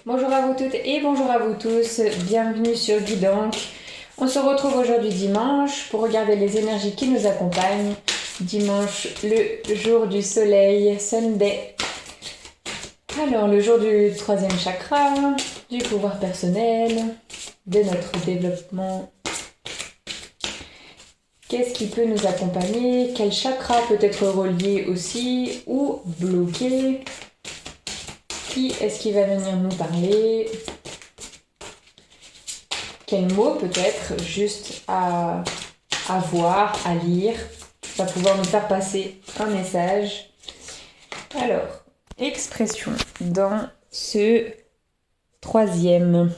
Bonjour à vous toutes et bonjour à vous tous, bienvenue sur Guidank. On se retrouve aujourd'hui dimanche pour regarder les énergies qui nous accompagnent. Dimanche, le jour du soleil, Sunday. Alors, le jour du troisième chakra, du pouvoir personnel, de notre développement. Qu'est-ce qui peut nous accompagner? Quel chakra peut être relié aussi ou bloqué? Qui est-ce qui va venir nous parler? Quel mot peut-être juste à voir, à lire, va pouvoir nous faire passer un message? Alors, expression dans ce troisième.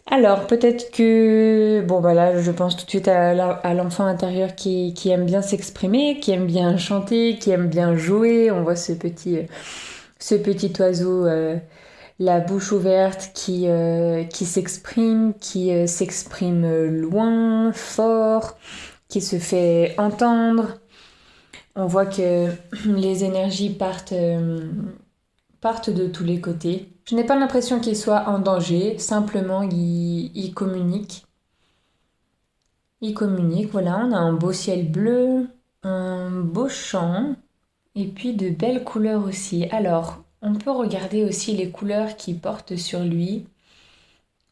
Alors, peut-être que... Bon, bah là, je pense tout de suite à l'enfant intérieur qui aime bien s'exprimer, qui aime bien chanter, qui aime bien jouer. On voit ce petit oiseau, la bouche ouverte, qui s'exprime, s'exprime loin, fort, qui se fait entendre. On voit que les énergies partent de tous les côtés. Je n'ai pas l'impression qu'il soit en danger, simplement il communique. Il communique, voilà, on a un beau ciel bleu, un beau champ, et puis de belles couleurs aussi. Alors, on peut regarder aussi les couleurs qui portent sur lui.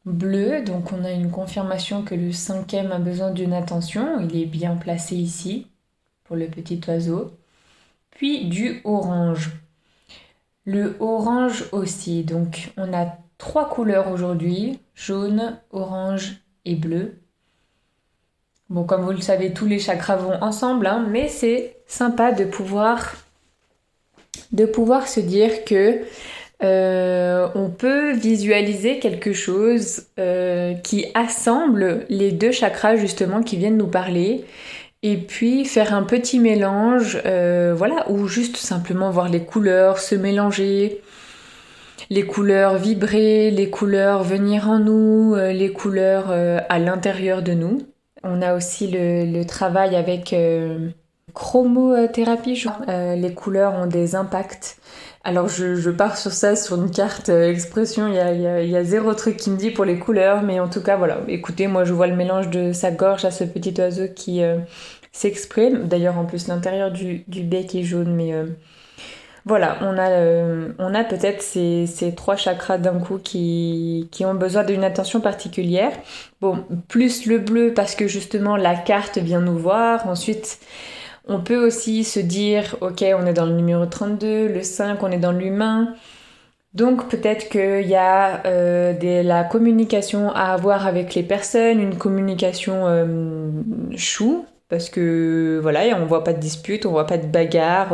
Bleu, donc on a une confirmation que le cinquième a besoin d'une attention. Il est bien placé ici, pour le petit oiseau. Puis du orange. Le orange aussi, donc on a 3 couleurs aujourd'hui, jaune, orange et bleu. Bon, comme vous le savez, tous les chakras vont ensemble, hein, mais c'est sympa de pouvoir se dire que on peut visualiser quelque chose qui assemble les deux chakras justement qui viennent nous parler. Et puis faire un petit mélange, voilà, ou juste simplement voir les couleurs se mélanger, les couleurs vibrer, les couleurs venir en nous, les couleurs à l'intérieur de nous. On a aussi le travail avec chromothérapie, je crois. Les couleurs ont des impacts. Alors je pars sur ça, sur une carte expression, il y a zéro truc qui me dit pour les couleurs, mais en tout cas voilà, écoutez, moi je vois le mélange de sa gorge à ce petit oiseau qui s'exprime. D'ailleurs en plus l'intérieur du bec est jaune, mais voilà, on a peut-être ces 3 chakras d'un coup qui ont besoin d'une attention particulière. Bon, plus le bleu parce que justement la carte vient nous voir. Ensuite, on peut aussi se dire, ok, on est dans le numéro 32, le 5, on est dans l'humain. Donc peut-être qu'il y a la communication à avoir avec les personnes, une communication chou, parce que voilà, on voit pas de dispute, on voit pas de bagarre,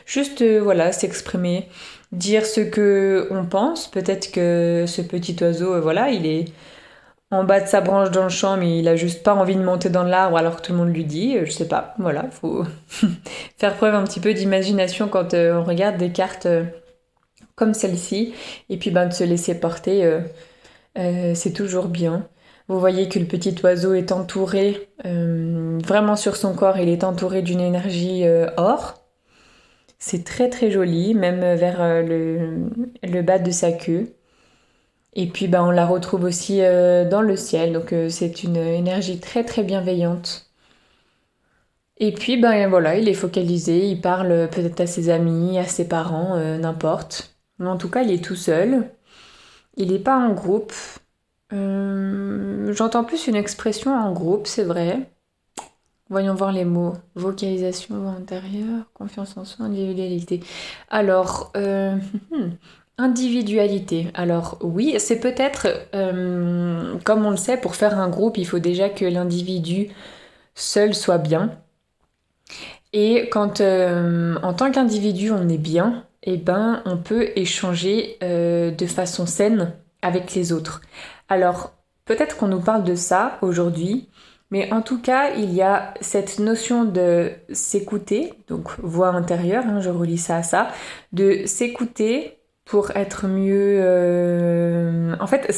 juste voilà, s'exprimer, dire ce que on pense. Peut-être que ce petit oiseau, voilà, il est en bas de sa branche dans le champ, mais il a juste pas envie de monter dans l'arbre alors que tout le monde lui dit, je sais pas, voilà, faut faire preuve un petit peu d'imagination quand on regarde des cartes comme celle-ci, et puis de se laisser porter, c'est toujours bien. Vous voyez que le petit oiseau est entouré, vraiment sur son corps, il est entouré d'une énergie or. C'est très très joli, même vers le bas de sa queue. Et puis on la retrouve aussi dans le ciel, donc c'est une énergie très très bienveillante. Et puis voilà, il est focalisé, il parle peut-être à ses amis, à ses parents, n'importe. Mais en tout cas, il est tout seul. Il n'est pas en groupe. J'entends plus une expression en groupe, c'est vrai. Voyons voir les mots. Vocalisation intérieure, confiance en soi, individualité. Alors, individualité. Alors oui, c'est peut-être, comme on le sait, pour faire un groupe, il faut déjà que l'individu seul soit bien. Et quand en tant qu'individu on est bien, on peut échanger de façon saine avec les autres. Alors peut-être qu'on nous parle de ça aujourd'hui, mais en tout cas il y a cette notion de s'écouter, donc voix intérieure, hein, je relie ça à ça, de s'écouter pour être mieux... En fait,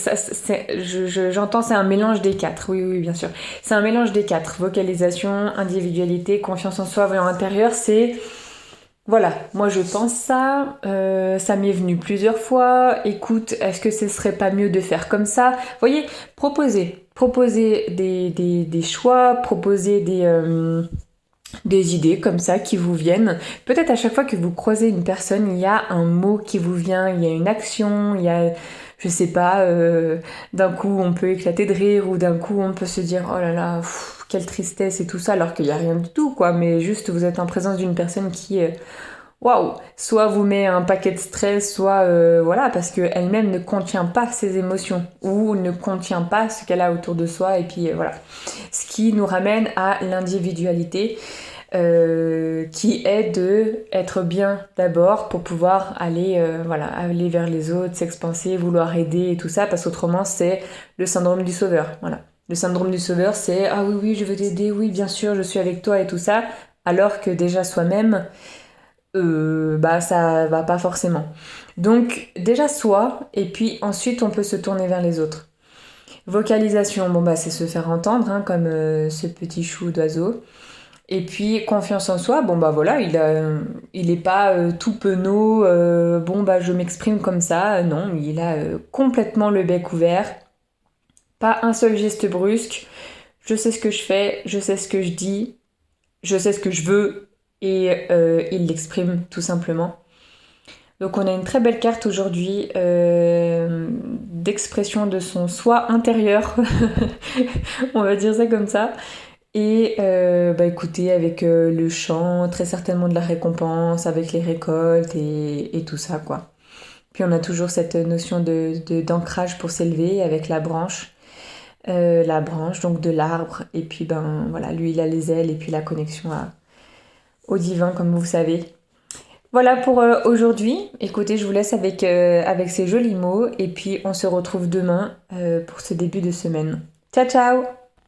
j'entends c'est un mélange des 4, oui, bien sûr. C'est un mélange des 4, vocalisation, individualité, confiance en soi, voyant intérieur, c'est Voilà, moi je pense ça, ça m'est venu plusieurs fois. Écoute, est-ce que ce serait pas mieux de faire comme ça? Vous voyez, proposez des choix, proposez des idées comme ça qui vous viennent. Peut-être à chaque fois que vous croisez une personne, il y a un mot qui vous vient, il y a une action, il y a, je sais pas, d'un coup on peut éclater de rire ou d'un coup on peut se dire oh là là, quelle tristesse et tout ça, alors qu'il n'y a rien du tout, quoi. Mais juste vous êtes en présence d'une personne qui, waouh, soit vous met un paquet de stress, soit voilà, parce qu'elle-même ne contient pas ses émotions ou ne contient pas ce qu'elle a autour de soi, et puis voilà. Ce qui nous ramène à l'individualité, qui est de être bien d'abord pour pouvoir aller, voilà, aller vers les autres, s'expanser, vouloir aider et tout ça, parce qu'autrement c'est le syndrome du sauveur. Voilà. Le syndrome du sauveur, c'est ah oui, oui, je veux t'aider, oui, bien sûr, je suis avec toi et tout ça, alors que déjà soi-même, bah ça va pas forcément. Donc déjà soi, et puis ensuite on peut se tourner vers les autres. Vocalisation, bon bah c'est se faire entendre, hein, comme ce petit chou d'oiseau. Et puis confiance en soi, bon bah voilà, il est pas tout penaud, bon bah je m'exprime comme ça, non, il a complètement le bec ouvert, pas un seul geste brusque, je sais ce que je fais, je sais ce que je dis, je sais ce que je veux, et il l'exprime tout simplement. Donc on a une très belle carte aujourd'hui d'expression de son soi intérieur, on va dire ça comme ça. Et bah écoutez, avec le chant, très certainement de la récompense, avec les récoltes et tout ça quoi. Puis on a toujours cette notion d'ancrage pour s'élever avec la branche donc de l'arbre. Et puis ben voilà, lui il a les ailes et puis la connexion au divin comme vous savez. Voilà pour aujourd'hui. Écoutez, je vous laisse avec ces jolis mots et puis on se retrouve demain pour ce début de semaine. Ciao ciao!